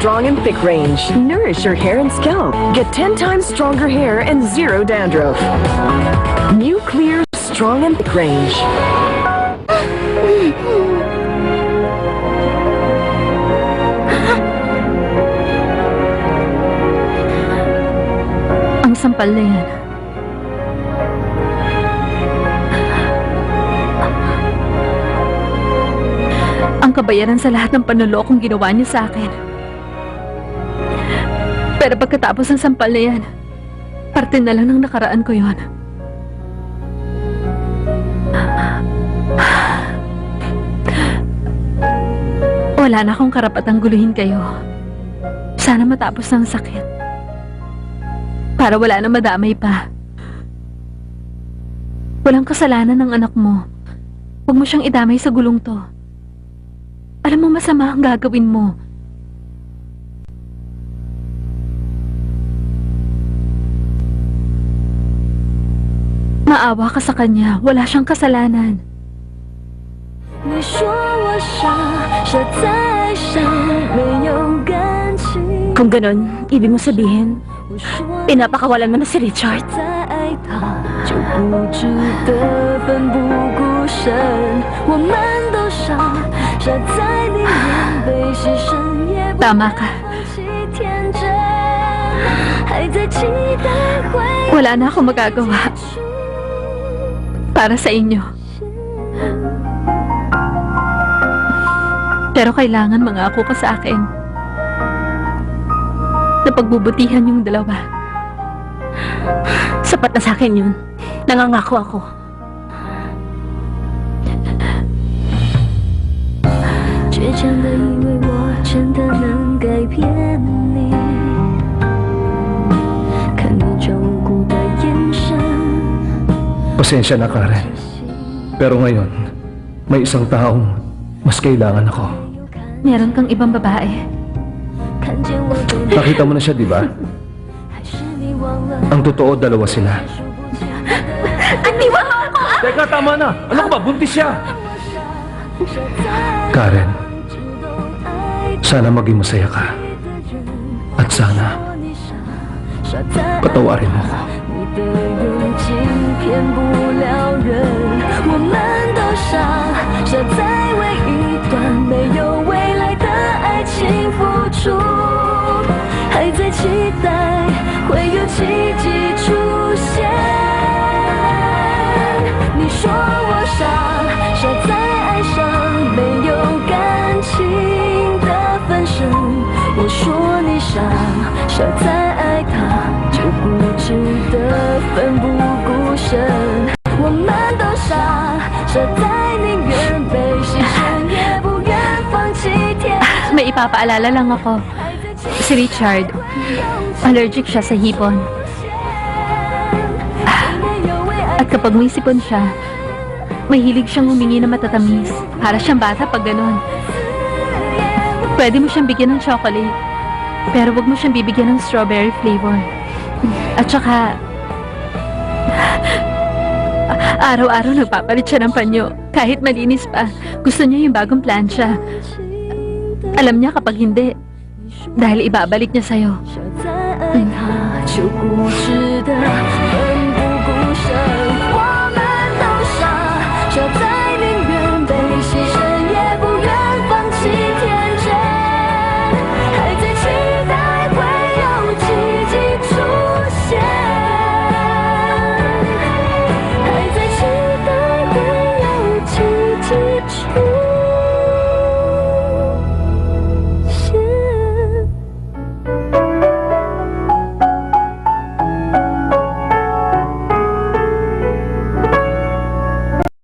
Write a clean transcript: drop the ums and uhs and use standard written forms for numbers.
Strong and Thick range. Nourish your hair and scalp. Get 10 times stronger hair and zero dandruff. New Clear Strong and Thick range. Ang sampal na yan. Ang kabayaran sa lahat ng panlolokong ginawa niya sa akin. Pero pagkatapos ng sampal na yan, parte na lang ng nakaraan ko yon. Wala na akong karapatang guluhin kayo. Sana matapos ng sakit. Para wala na madamay pa. Walang kasalanan ng anak mo. Huwag mo siyang idamay sa gulong to. Alam mo masama ang gagawin mo. Maawa ka sa kanya. Wala siyang kasalanan. Kung ganon, ibig mo sabihin, pinapakawalan mo na si Richard? Tama ka. Wala na akong magagawa para sa inyo. Pero kailangan mangako ka sa akin na pagbubutihan yung dalawa. Sapat na sa akin yun. Nangangako ako. Pasensya na, Karen. Pero ngayon, may isang taong mas kailangan ako. Meron kang ibang babae. Nakita mo na siya, di ba? Ang totoo, dalawa sila. Aniwan mo ako! Teka, tama na! Ano ka ba? Buntis siya! Karen, sana maging masaya ka. At sana, patawarin mo ko. May ipapaalala lang ako. Si Richard, allergic siya sa hipon. At kapag may sipon siya, may hilig siyang humingi na matatamis. Para siyang bata pag ganon. Pwede mo siyang bigyan ng chocolate, pero wag mo siyang bibigyan ng strawberry flavor. At saka, araw-araw nagpapalit siya ng panyo. Kahit malinis pa, gusto niya yung bagong plancha. Alam niya kapag hindi, dahil ibabalik niya sa'yo.